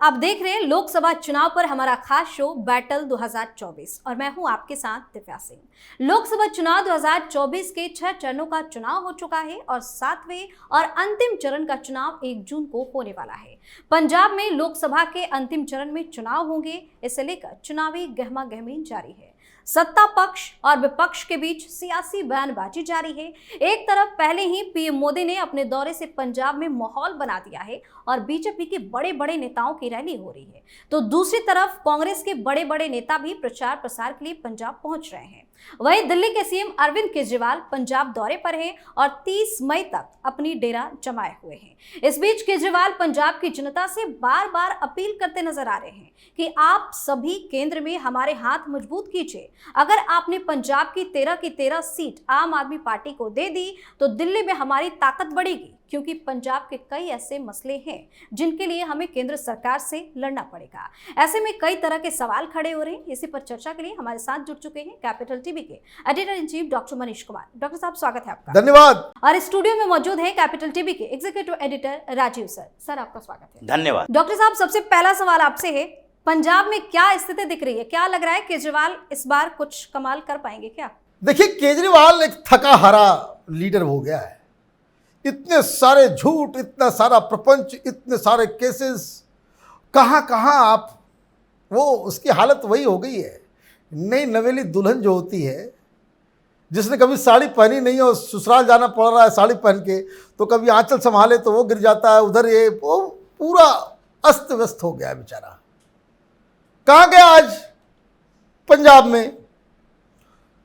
आप देख रहे हैं लोकसभा चुनाव पर हमारा खास शो बैटल 2024 और मैं हूं आपके साथ दिव्या सिंह। लोकसभा चुनाव 2024 के 6 चरणों का चुनाव हो चुका है और 7वें और अंतिम चरण का चुनाव 1 जून को होने वाला है। पंजाब में लोकसभा के अंतिम चरण में चुनाव होंगे, इसे लेकर चुनावी गहमागहमी जारी है। सत्ता पक्ष और विपक्ष के बीच सियासी बयानबाजी जारी है। एक तरफ पहले ही पीएम मोदी ने अपने दौरे से पंजाब में माहौल बना दिया है और बीजेपी के बड़े बड़े नेताओं की रैली हो रही है, तो दूसरी तरफ कांग्रेस के बड़े बड़े नेता भी प्रचार प्रसार के लिए पंजाब पहुंच रहे हैं। वहीं दिल्ली के सीएम अरविंद केजरीवाल पंजाब दौरे पर हैं और 30 मई तक अपनी डेरा जमाए हुए हैं। इस बीच केजरीवाल पंजाब की जनता से बार बार अपील करते नजर आ रहे हैं कि आप सभी केंद्र में हमारे हाथ मजबूत कीजिए। अगर आपने पंजाब की 13 सीट आम आदमी पार्टी को दे दी तो दिल्ली में हमारी ताकत बढ़ेगी, क्योंकि पंजाब के कई ऐसे मसले हैं जिनके लिए हमें केंद्र सरकार से लड़ना पड़ेगा। ऐसे में कई तरह के सवाल खड़े हो रहे हैं। इसी पर चर्चा के लिए हमारे साथ जुड़ चुके हैं कैपिटल टीवी के editor in chief doctor Manish Kumar. Doctor साहब, स्वागत है आपका। धन्यवाद। और स्टूडियो में मौजूद है कैपिटल टीवी के executive editor Rajeev sir. Sir, आपका स्वागत है। धन्यवाद। डॉक्टर साहब, सबसे पहला सवाल आपसे है, पंजाब में क्या स्थिति दिख रही है? क्या लग रहा है केजरीवाल इस बार कुछ कमाल कर पाएंगे क्या? देखिए, केजरीवाल एक थका हारा लीडर हो गया है। इतने सारे झूठ, इतना सारा प्रपंच, इतने सारे केसेस, कहाँ कहाँ आप, वो उसकी हालत वही हो गई है। नई नवेली दुल्हन जो होती है, जिसने कभी साड़ी पहनी नहीं और ससुराल जाना पड़ रहा है साड़ी पहन के, तो कभी आंचल संभाले तो वो गिर जाता है, उधर ये वो पूरा अस्त व्यस्त हो गया है बेचारा। कहाँ गया आज पंजाब में?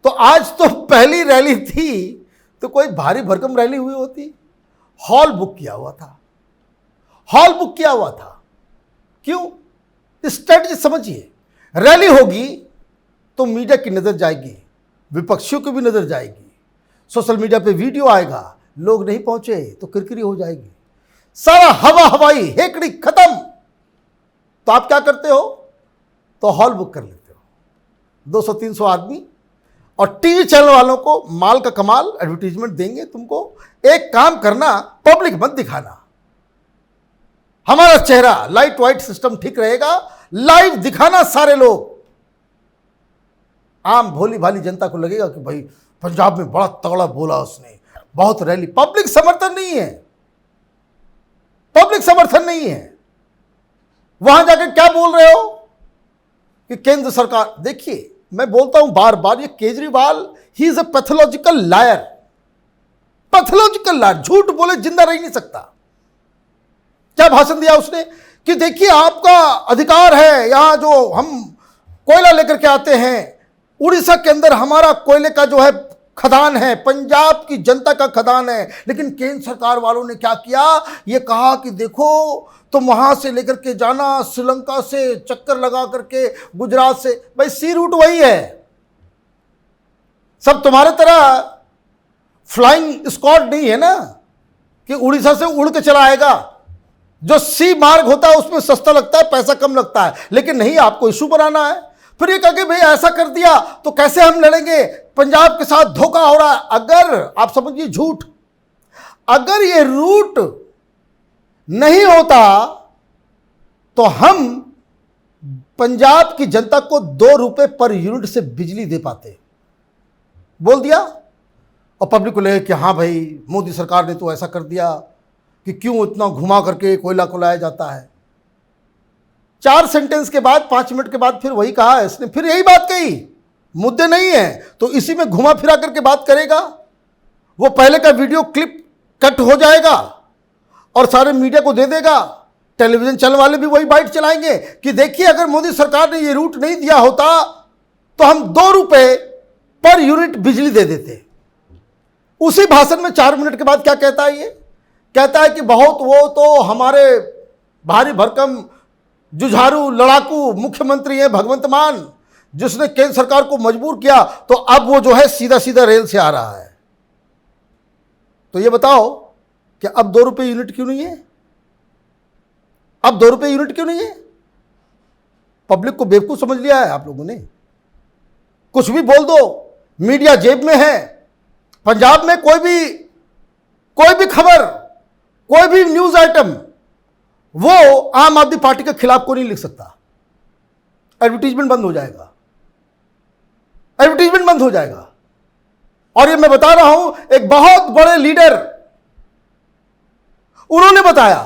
तो आज तो पहली रैली थी तो कोई भारी भरकम रैली हुई होती। हॉल बुक किया हुआ था, हॉल बुक किया हुआ था। क्यों? स्ट्रेटजी समझिए। रैली होगी तो मीडिया की नजर जाएगी, विपक्षियों की भी नजर जाएगी, सोशल मीडिया पे वीडियो आएगा, लोग नहीं पहुंचे तो किरकिरी हो जाएगी, सारा हवा हवाई हेकड़ी खत्म। तो आप क्या करते हो? तो हॉल बुक कर लेते हो, 200-300 आदमी, और टीवी चैनल वालों को माल का कमाल एडवर्टीजमेंट देंगे तुमको। एक काम करना, पब्लिक मत दिखाना, हमारा चेहरा लाइट वाइट सिस्टम ठीक रहेगा, लाइव दिखाना सारे लोग। आम भोली भाली जनता को लगेगा कि भाई पंजाब में बड़ा तगड़ा बोला उसने, बहुत रैली। पब्लिक समर्थन नहीं है, पब्लिक समर्थन नहीं है। वहां जाकर क्या बोल रहे हो कि केंद्र सरकार, देखिए मैं बोलता हूं बार बार, ये Kejriwal he is a pathological liar, pathological liar. झूठ बोले जिंदा रह नहीं सकता। क्या भाषण दिया उसने कि देखिए आपका अधिकार है, यहां जो हम कोयला लेकर के आते हैं, उड़ीसा के अंदर हमारा कोयले का जो है खदान है, पंजाब की जनता का खदान है। लेकिन केंद्र सरकार वालों ने क्या किया? ये कहा कि देखो तुम वहां से लेकर के जाना, श्रीलंका से चक्कर लगा करके, गुजरात से। भाई सी रूट वही है, सब तुम्हारे तरह फ्लाइंग स्क्वाड नहीं है ना कि उड़ीसा से उड़ के चला आएगा। जो सी मार्ग होता है उसमें सस्ता लगता है, पैसा कम लगता है, लेकिन नहीं, आपको इशू बनाना है। फिर ये कहे भाई ऐसा कर दिया तो कैसे हम लड़ेंगे, पंजाब के साथ धोखा हो रहा है। अगर आप समझिए झूठ, अगर ये रूट नहीं होता तो हम पंजाब की जनता को 2 रुपए पर यूनिट से बिजली दे पाते। बोल दिया और पब्लिक को लगे कि हाँ भाई मोदी सरकार ने तो ऐसा कर दिया कि क्यों इतना घुमा करके कोयला को लाया जाता है। 4 सेंटेंस के बाद, 5 मिनट के बाद फिर वही कहा है इसने, फिर यही बात कही। मुद्दे नहीं है तो इसी में घुमा फिरा करके बात करेगा। वो पहले का वीडियो क्लिप कट हो जाएगा और सारे मीडिया को दे देगा। टेलीविजन चैनल वाले भी वही बाइट चलाएंगे कि देखिए अगर मोदी सरकार ने ये रूट नहीं दिया होता तो हम 2 रुपए पर यूनिट बिजली दे देते। उसी भाषण में 4 मिनट के बाद क्या कहता है? ये कहता है कि बहुत वो तो हमारे भारी भरकम जुझारू लड़ाकू मुख्यमंत्री है भगवंत मान, जिसने केंद्र सरकार को मजबूर किया, तो अब वो जो है सीधा सीधा रेल से आ रहा है। तो ये बताओ कि अब 2 रुपए यूनिट क्यों नहीं है? अब 2 रुपए यूनिट क्यों नहीं है? पब्लिक को बेवकूफ समझ लिया है आप लोगों ने। कुछ भी बोल दो, मीडिया जेब में है। पंजाब में कोई भी खबर, कोई भी न्यूज आइटम वो आम आदमी पार्टी के खिलाफ को नहीं लिख सकता। एडवर्टीजमेंट बंद हो जाएगा, एडवर्टीजमेंट बंद हो जाएगा। और ये मैं बता रहा हूं, एक बहुत बड़े लीडर, उन्होंने बताया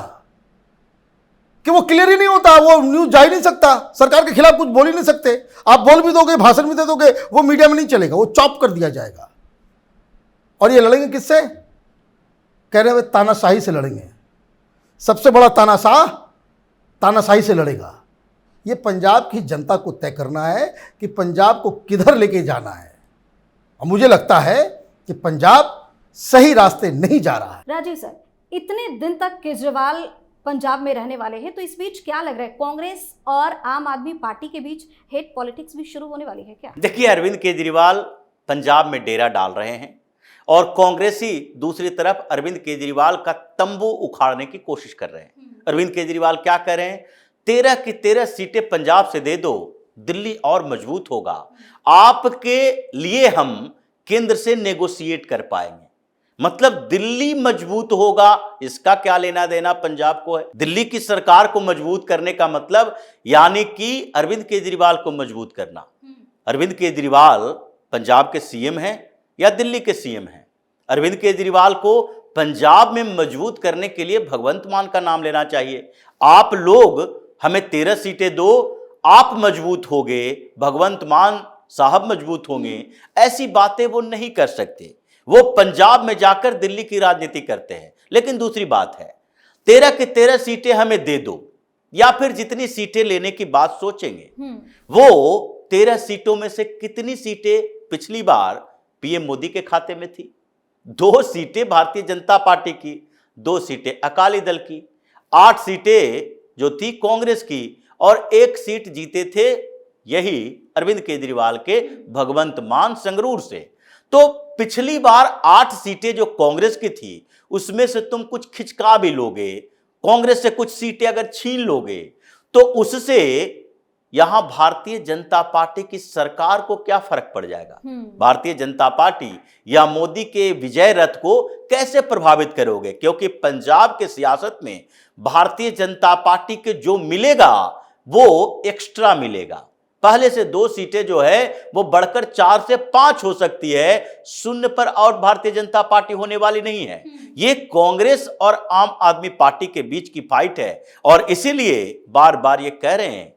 कि वो क्लियर ही नहीं होता, वो न्यूज जा ही नहीं सकता, सरकार के खिलाफ कुछ बोल ही नहीं सकते। आप बोल भी दोगे, भाषण भी दे दोगे, वो मीडिया में नहीं चलेगा, वो चॉप कर दिया जाएगा। और ये लड़ेंगे किससे? कह रहे हैं तानाशाही से लड़ेंगे। सबसे बड़ा तानाशाह तानाशाही से लड़ेगा। ये पंजाब की जनता को तय करना है कि पंजाब को किधर लेके जाना है। और मुझे लगता है कि पंजाब सही रास्ते नहीं जा रहा है। राजीव सर, इतने दिन तक केजरीवाल पंजाब में रहने वाले हैं, तो इस बीच क्या लग रहा है, कांग्रेस और आम आदमी पार्टी के बीच हेट पॉलिटिक्स भी शुरू होने वाली है क्या? देखिए, अरविंद केजरीवाल पंजाब में डेरा डाल रहे हैं और कांग्रेसी दूसरी तरफ अरविंद केजरीवाल का तंबू उखाड़ने की कोशिश कर रहे हैं। अरविंद केजरीवाल क्या कर रहे हैं? 13 की 13 सीटें पंजाब से दे दो, दिल्ली और मजबूत होगा, आपके लिए हम केंद्र से नेगोशिएट कर पाएंगे। मतलब दिल्ली मजबूत होगा, इसका क्या लेना देना पंजाब को है? दिल्ली की सरकार को मजबूत करने का मतलब यानी कि अरविंद केजरीवाल को मजबूत करना। अरविंद केजरीवाल पंजाब के सीएम हैं या दिल्ली के सीएम हैं? अरविंद केजरीवाल को पंजाब में मजबूत करने के लिए भगवंत मान का नाम लेना चाहिए। आप लोग हमें 13 सीटें दो, आप मजबूत होंगे, भगवंत मान साहब मजबूत होंगे, ऐसी बातें वो नहीं कर सकते। वो पंजाब में जाकर दिल्ली की राजनीति करते हैं। लेकिन दूसरी बात है, 13 की 13 सीटें हमें दे दो, या फिर जितनी सीटें लेने की बात सोचेंगे, वो 13 सीटों में से कितनी सीटें पिछली बार पीएम मोदी के खाते में थी? 2 सीटें भारतीय जनता पार्टी की, 2 सीटें अकाली दल की, 8 सीटें जो थी कांग्रेस की, और 1 सीट जीते थे यही अरविंद केजरीवाल के भगवंत मान संगरूर से। तो पिछली बार 8 सीटें जो कांग्रेस की थी, उसमें से तुम कुछ खिचका भी लोगे, कांग्रेस से कुछ सीटें अगर छीन लोगे, तो उससे यहां भारतीय जनता पार्टी की सरकार को क्या फर्क पड़ जाएगा? भारतीय जनता पार्टी या मोदी के विजय रथ को कैसे प्रभावित करोगे? क्योंकि पंजाब के सियासत में भारतीय जनता पार्टी के जो मिलेगा वो एक्स्ट्रा मिलेगा। पहले से 2 सीटें जो है वो बढ़कर 4 से 5 हो सकती है। शून्य पर आउट भारतीय जनता पार्टी होने वाली नहीं है। ये कांग्रेस और आम आदमी पार्टी के बीच की फाइट है, और इसीलिए बार बार ये कह रहे हैं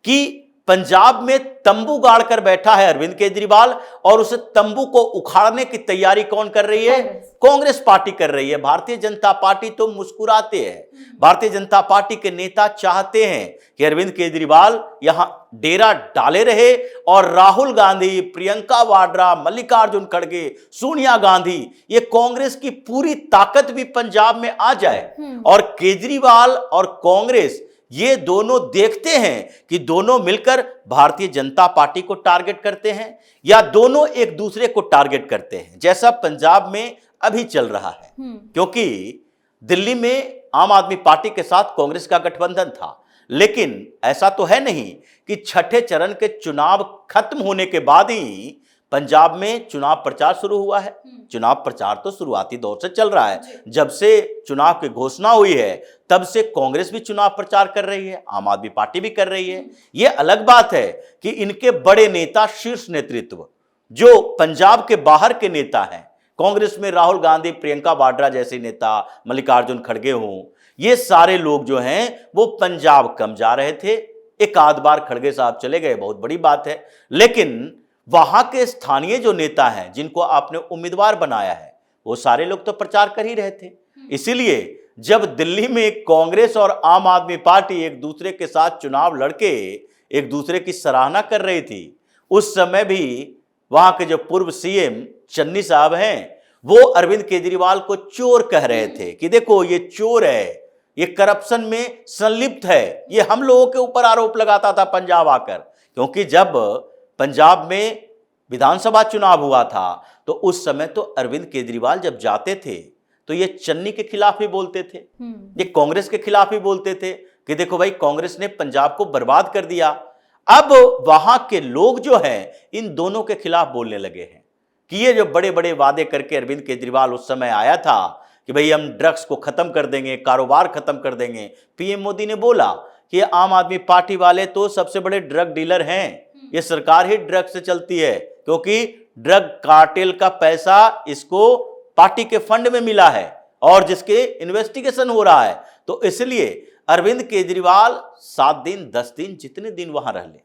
कि पंजाब में तंबू गाड़ कर बैठा है अरविंद केजरीवाल, और उस तंबू को उखाड़ने की तैयारी कौन कर रही है? कांग्रेस पार्टी कर रही है। भारतीय जनता पार्टी तो मुस्कुराते हैं। भारतीय जनता पार्टी के नेता चाहते हैं कि अरविंद केजरीवाल यहां डेरा डाले रहे, और राहुल गांधी, प्रियंका वाड्रा, मल्लिकार्जुन खड़गे, सोनिया गांधी, ये कांग्रेस की पूरी ताकत भी पंजाब में आ जाए। और केजरीवाल और कांग्रेस ये दोनों देखते हैं कि दोनों मिलकर भारतीय जनता पार्टी को टारगेट करते हैं या दोनों एक दूसरे को टारगेट करते हैं, जैसा पंजाब में अभी चल रहा है। क्योंकि दिल्ली में आम आदमी पार्टी के साथ कांग्रेस का गठबंधन था, लेकिन ऐसा तो है नहीं कि छठे चरण के चुनाव खत्म होने के बाद ही पंजाब में चुनाव प्रचार शुरू हुआ है। चुनाव प्रचार तो शुरुआती दौर से चल रहा है। जब से चुनाव की घोषणा हुई है तब से कांग्रेस भी चुनाव प्रचार कर रही है, आम आदमी पार्टी भी कर रही है। यह अलग बात है कि इनके बड़े नेता, शीर्ष नेतृत्व जो पंजाब के बाहर के नेता हैं, कांग्रेस में राहुल गांधी, प्रियंका वाड्रा जैसे नेता, मल्लिकार्जुन खड़गे हों, ये सारे लोग जो हैं वो पंजाब कम जा रहे थे। एक आध बार खड़गे साहब चले गए, बहुत बड़ी बात है, लेकिन वहां के स्थानीय जो नेता हैं जिनको आपने उम्मीदवार बनाया है, वो सारे लोग तो प्रचार कर ही रहे थे। इसीलिए जब दिल्ली में कांग्रेस और आम आदमी पार्टी एक दूसरे के साथ चुनाव लड़के एक दूसरे की सराहना कर रही थी, उस समय भी वहां के जो पूर्व सीएम चन्नी साहब हैं, वो अरविंद केजरीवाल को चोर कह रहे थे कि देखो ये चोर है, ये करप्शन में संलिप्त है। ये हम लोगों के ऊपर आरोप लगाता था पंजाब आकर, क्योंकि जब पंजाब में विधानसभा चुनाव हुआ था तो उस समय तो अरविंद केजरीवाल जब जाते थे तो ये चन्नी के खिलाफ भी बोलते थे, ये कांग्रेस के खिलाफ भी बोलते थे कि देखो भाई कांग्रेस ने पंजाब को बर्बाद कर दिया। अब वहां के लोग जो हैं इन दोनों के खिलाफ बोलने लगे हैं कि ये जो बड़े बड़े वादे करके अरविंद केजरीवाल उस समय आया था कि भाई हम ड्रग्स को खत्म कर देंगे, कारोबार खत्म कर देंगे। पीएम मोदी ने बोला कि आम आदमी पार्टी वाले तो सबसे बड़े ड्रग डीलर हैं, ये सरकार ही ड्रग से चलती है, क्योंकि ड्रग कार्टेल का पैसा इसको पार्टी के फंड में मिला है और जिसके इन्वेस्टिगेशन हो रहा है। तो इसलिए अरविंद केजरीवाल 7 दिन 10 दिन जितने दिन वहां रह ले,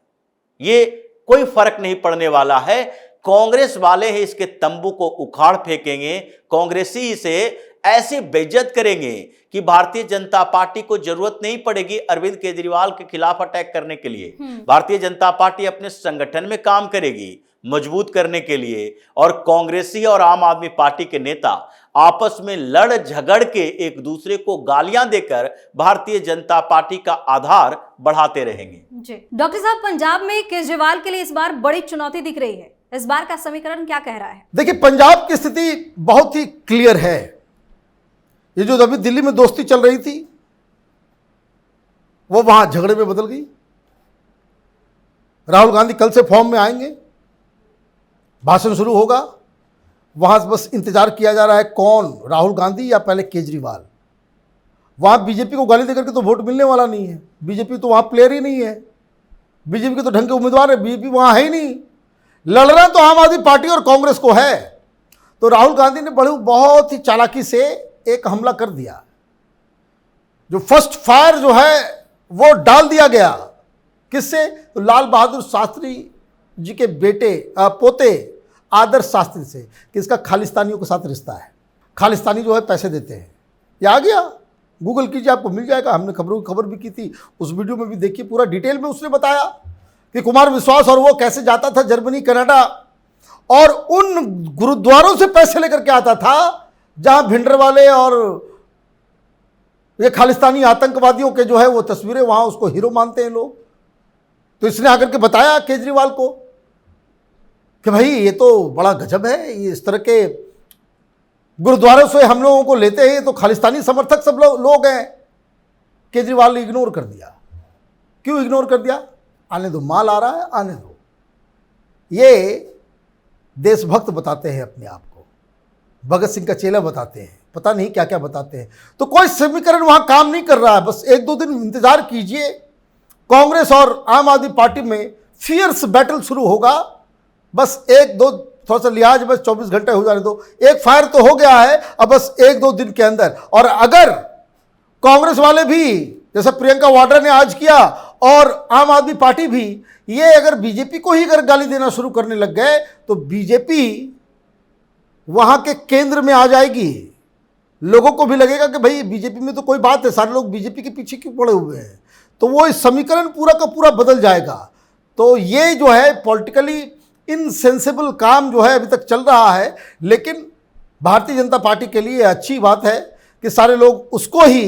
ये कोई फर्क नहीं पड़ने वाला है। कांग्रेस वाले ही इसके तंबू को उखाड़ फेंकेंगे, कांग्रेसी इसे ऐसे बेइज्जत करेंगे कि भारतीय जनता पार्टी को जरूरत नहीं पड़ेगी अरविंद केजरीवाल के खिलाफ अटैक करने के लिए। भारतीय जनता पार्टी अपने संगठन में काम करेगी मजबूत करने के लिए, और कांग्रेसी और आम आदमी पार्टी के नेता आपस में लड़ झगड़ के एक दूसरे को गालियां देकर भारतीय जनता पार्टी का आधार बढ़ाते रहेंगे। जी डॉक्टर साहब, पंजाब में केजरीवाल के लिए इस बार बड़ी चुनौती दिख रही है, इस बार का समीकरण क्या कह रहा है? देखिए, पंजाब की स्थिति बहुत ही क्लियर है। ये जो अभी दिल्ली में दोस्ती चल रही थी वो वहां झगड़े में बदल गई। राहुल गांधी कल से फॉर्म में आएंगे, भाषण शुरू होगा, वहां बस इंतजार किया जा रहा है कौन, राहुल गांधी या पहले केजरीवाल। वहां बीजेपी को गाली देकर के तो वोट मिलने वाला नहीं है, बीजेपी तो वहां प्लेयर ही नहीं है, बीजेपी के तो ढंग के उम्मीदवार है, बीजेपी वहां है ही नहीं। लड़ना तो आम आदमी पार्टी और कांग्रेस को है। तो राहुल गांधी ने बहुत ही चालाकी से एक हमला कर दिया। जो फर्स्ट फायर जो है वो डाल दिया गया, किससे? तो लाल बहादुर शास्त्री जी के बेटे पोते आदर्श शास्त्री से, कि इसका खालिस्तानियों के साथ रिश्ता है, खालिस्तानी जो है पैसे देते हैं। ये आ गया, गूगल कीजिए आपको मिल जाएगा। हमने खबर भी की थी, उस वीडियो में भी देखिए, पूरा डिटेल में उसने बताया कि कुमार विश्वास और वो कैसे जाता था जर्मनी कनाडा और उन गुरुद्वारों से पैसे लेकर के आता था जहां भिंडरवाले और ये खालिस्तानी आतंकवादियों के जो है वो तस्वीरें, वहां उसको हीरो मानते हैं लोग। तो इसने आकर के बताया केजरीवाल को कि भाई ये तो बड़ा गजब है, ये इस तरह के गुरुद्वारों से हम लोगों को लेते हैं, तो खालिस्तानी समर्थक सब लोग हैं। केजरीवाल ने इग्नोर कर दिया। क्यों इग्नोर कर दिया? आने दो, माल आ रहा है, आने दो। ये देशभक्त बताते हैं अपने आप को, भगत सिंह का चेला बताते हैं, पता नहीं क्या क्या बताते हैं। तो कोई समीकरण वहां काम नहीं कर रहा है। बस 1-2 दिन इंतजार कीजिए, कांग्रेस और आम आदमी पार्टी में फियर्स बैटल शुरू होगा। बस 1-2 थोड़ा सा लिहाज, बस 24 घंटे हो जाने दो। एक फायर तो हो गया है, अब बस 1-2 दिन के अंदर। और अगर कांग्रेस वाले भी, जैसा प्रियंका वाड्रा ने आज किया, और आम आदमी पार्टी भी, ये अगर बीजेपी को ही अगर गाली देना शुरू करने लग गए तो बीजेपी वहां के केंद्र में आ जाएगी। लोगों को भी लगेगा कि भाई बीजेपी में तो कोई बात है, सारे लोग बीजेपी के पीछे क्यों पड़े हुए हैं। तो वो इस समीकरण पूरा का पूरा बदल जाएगा। तो ये जो है पॉलिटिकली इनसेंसिबल काम जो है अभी तक चल रहा है, लेकिन भारतीय जनता पार्टी के लिए अच्छी बात है कि सारे लोग उसको ही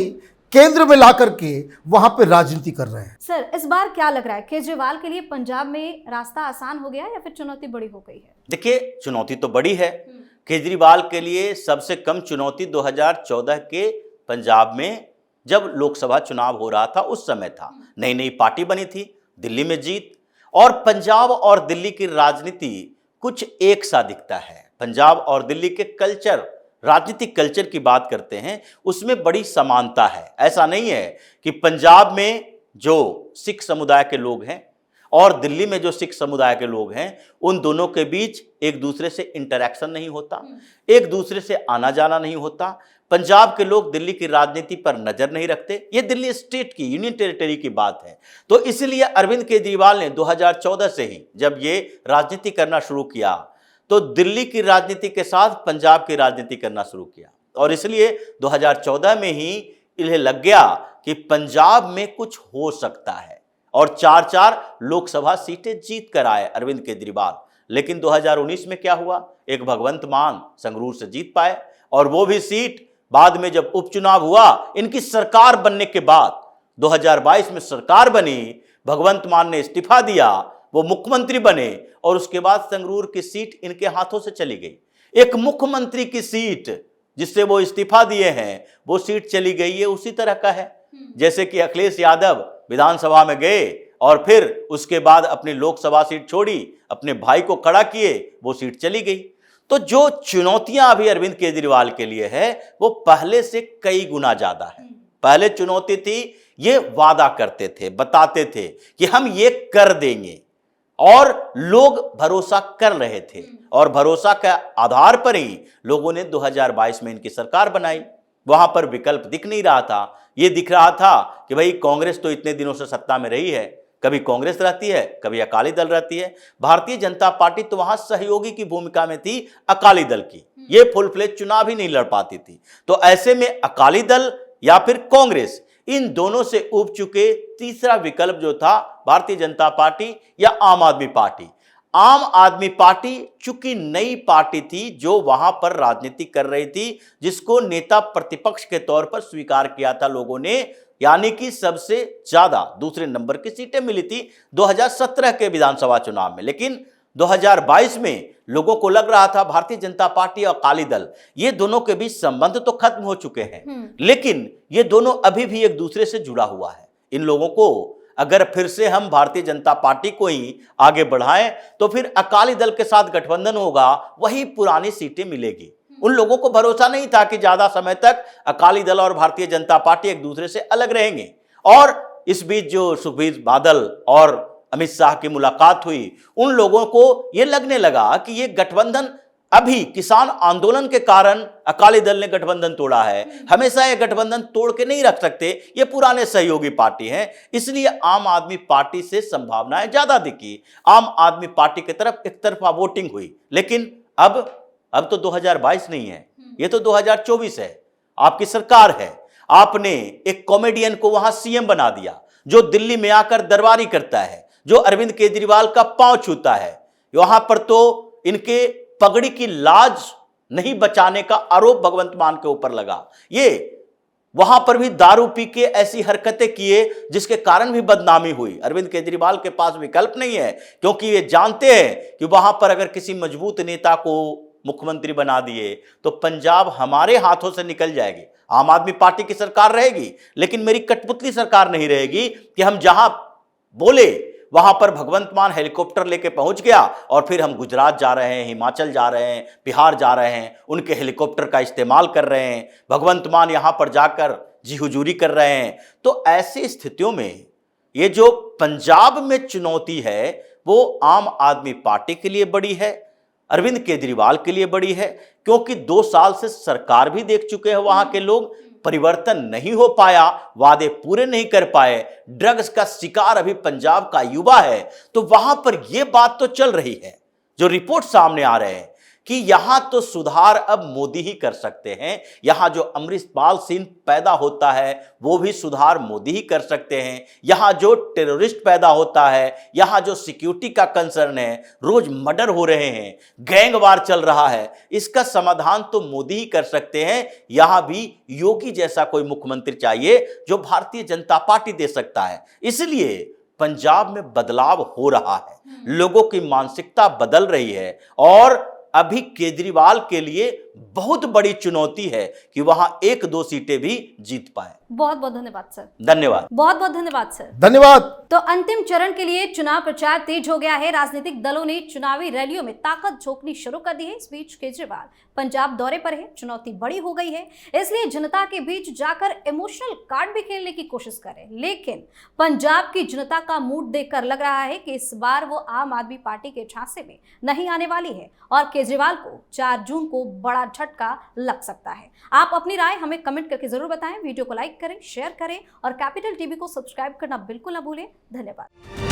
केंद्र में ला करके वहां पे राजनीति कर रहे हैं। सर, इस बार क्या लग रहा है, केजरीवाल के लिए पंजाब में रास्ता आसान हो गया या फिर चुनौती बड़ी हो गई है? देखिए, चुनौती तो बड़ी है। केजरीवाल के लिए सबसे कम चुनौती 2014 के पंजाब में जब लोकसभा चुनाव हो रहा था उस समय था। नई नई पार्टी बनी थी, दिल्ली में जीत, और पंजाब और दिल्ली की राजनीति कुछ एक सा दिखता है। पंजाब और दिल्ली के कल्चर, राजनीतिक कल्चर की बात करते हैं, उसमें बड़ी समानता है। ऐसा नहीं है कि पंजाब में जो सिख समुदाय के लोग हैं और दिल्ली में जो सिख समुदाय के लोग हैं, उन दोनों के बीच एक दूसरे से इंटरैक्शन नहीं होता, एक दूसरे से आना जाना नहीं होता। पंजाब के लोग दिल्ली की राजनीति पर नजर नहीं रखते। ये दिल्ली स्टेट की, यूनियन टेरिटरी की बात है। तो इसलिए अरविंद केजरीवाल ने 2014 से ही जब ये राजनीति करना शुरू किया तो दिल्ली की राजनीति के साथ पंजाब की राजनीति करना शुरू किया, और इसलिए 2014 में ही इन्हें लग गया कि पंजाब में कुछ हो सकता है, और 4-4 लोकसभा सीटें जीत कर आए अरविंद केजरीवाल। लेकिन 2019 में क्या हुआ? एक भगवंत मान संगरूर से जीत पाए, और वो भी सीट बाद में जब उपचुनाव हुआ, इनकी सरकार बनने के बाद 2022 में सरकार बनी, भगवंत मान ने इस्तीफा दिया, वो मुख्यमंत्री बने, और उसके बाद संगरूर की सीट इनके हाथों से चली गई। एक मुख्यमंत्री की सीट जिससे वो इस्तीफा दिए हैं, वो सीट चली गई है। उसी तरह का है जैसे कि अखिलेश यादव विधानसभा में गए और फिर उसके बाद अपनी लोकसभा सीट छोड़ी, अपने भाई को खड़ा किए, वो सीट चली गई। तो जो चुनौतियां अभी अरविंद केजरीवाल के लिए है वो पहले से कई गुना ज्यादा है। पहले चुनौती थी, ये वादा करते थे, बताते थे कि हम ये कर देंगे और लोग भरोसा कर रहे थे और भरोसा के आधार पर ही लोगों ने 2022 में इनकी सरकार बनाई। वहां पर विकल्प दिख नहीं रहा था। ये दिख रहा था कि भाई कांग्रेस तो इतने दिनों से सत्ता में रही है, कभी कांग्रेस रहती है, कभी अकाली दल रहती है। भारतीय जनता पार्टी तो वहां सहयोगी की भूमिका में थी अकाली दल की, ये फुल फ्लेज चुनाव ही नहीं लड़ पाती थी। तो ऐसे में अकाली दल या फिर कांग्रेस, इन दोनों से उब चुके तीसरा विकल्प जो था भारतीय जनता पार्टी या आम आदमी पार्टी। आम आदमी पार्टी चूंकि नई पार्टी थी जो वहां पर राजनीति कर रही थी, जिसको नेता प्रतिपक्ष के तौर पर स्वीकार किया था लोगों ने, यानी कि सबसे ज्यादा दूसरे नंबर की सीटें मिली थी 2017 के विधानसभा चुनाव में। लेकिन 2022 में लोगों को लग रहा था भारतीय जनता पार्टी और अकाली दल, ये दोनों के बीच संबंध तो खत्म हो चुके हैं, लेकिन ये दोनों अभी भी एक दूसरे से जुड़ा हुआ है। इन लोगों को अगर फिर से हम भारतीय जनता पार्टी को ही आगे बढ़ाएं तो फिर अकाली दल के साथ गठबंधन होगा, वही पुरानी सीटें मिलेगी। उन लोगों को भरोसा नहीं था कि ज्यादा समय तक अकाली दल और भारतीय जनता पार्टी एक दूसरे से अलग रहेंगे। और इस बीच जो सुखबीर बादल और अमित शाह की मुलाकात हुई, उन लोगों को यह लगने लगा कि ये गठबंधन, अभी किसान आंदोलन के कारण अकाली दल ने गठबंधन तोड़ा है, हमेशा ये गठबंधन तोड़ के नहीं रख सकते, ये पुराने सहयोगी पार्टी हैं, इसलिए आम आदमी पार्टी से संभावनाएं ज्यादा दिखी। आम आदमी पार्टी की तरफ एक तरफा वोटिंग हुई। लेकिन अब तो 2022 नहीं है, ये तो 2024 है, आपकी सरकार है। आपने एक कॉमेडियन को वहां सीएम बना दिया जो दिल्ली में आकर दरबारी करता है, जो अरविंद केजरीवाल का पांव छूता है। वहां पर तो इनके पगड़ी की लाज नहीं बचाने का आरोप भगवंत मान के ऊपर लगा। ये वहां पर भी दारू पी के ऐसी हरकतें किए जिसके कारण भी बदनामी हुई। अरविंद केजरीवाल के पास विकल्प नहीं है, क्योंकि ये जानते हैं कि वहां पर अगर किसी मजबूत नेता को मुख्यमंत्री बना दिए तो पंजाब हमारे हाथों से निकल जाएगी। आम आदमी पार्टी की सरकार रहेगी, लेकिन मेरी कठपुतली सरकार नहीं रहेगी कि हम जहां बोले वहां पर भगवंत मान हेलीकॉप्टर लेके पहुंच गया और फिर हम गुजरात जा रहे हैं, हिमाचल जा रहे हैं, बिहार जा रहे हैं, उनके हेलीकॉप्टर का इस्तेमाल कर रहे हैं, भगवंत मान यहां पर जाकर जी हुजूरी कर रहे हैं। तो ऐसी स्थितियों में ये जो पंजाब में चुनौती है वो आम आदमी पार्टी के लिए बड़ी है, अरविंद केजरीवाल के लिए बड़ी है, क्योंकि 2 साल से सरकार भी देख चुके हैं वहां के लोग, परिवर्तन नहीं हो पाया, वादे पूरे नहीं कर पाए, ड्रग्स का शिकार अभी पंजाब का युवा है। तो वहां पर यह बात तो चल रही है, जो रिपोर्ट सामने आ रहे हैं कि यहां तो सुधार अब मोदी ही कर सकते हैं। यहां जो अमृतपाल सिंह पैदा होता है वो भी सुधार मोदी ही कर सकते हैं। यहां जो टेररिस्ट पैदा होता है, यहां जो सिक्योरिटी का कंसर्न है, रोज मर्डर हो रहे हैं, गैंगवार चल रहा है, इसका समाधान तो मोदी ही कर सकते हैं। यहां भी योगी जैसा कोई मुख्यमंत्री चाहिए जो भारतीय जनता पार्टी दे सकता है। इसलिए पंजाब में बदलाव हो रहा है, लोगों की मानसिकता बदल रही है और अभी केजरीवाल के लिए बहुत बड़ी चुनौती है कि वहां 1-2 सीटें भी जीत पाए। बहुत बहुत धन्यवाद सर। धन्यवाद। बहुत बहुत धन्यवाद सर। धन्यवाद। तो अंतिम चरण के लिए चुनाव प्रचार तेज हो गया है। राजनीतिक दलों ने चुनावी रैलियों में ताकत झोंकनी शुरू कर दी है। इस बीच केजरीवाल पंजाब दौरे पर है, चुनौती बड़ी हो गई है, इसलिए जनता के बीच जाकर इमोशनल कार्ड भी खेलने की कोशिश करें। लेकिन पंजाब की जनता का मूड देखकर लग रहा है कि इस बार वो आम आदमी पार्टी के झांसे में नहीं आने वाली है और केजरीवाल को 4 जून को बड़ा झटका लग सकता है। आप अपनी राय हमें कमेंट करके जरूर बताएं। वीडियो को लाइक करें, शेयर करें और कैपिटल टीवी को सब्सक्राइब करना बिल्कुल ना भूलें। धन्यवाद।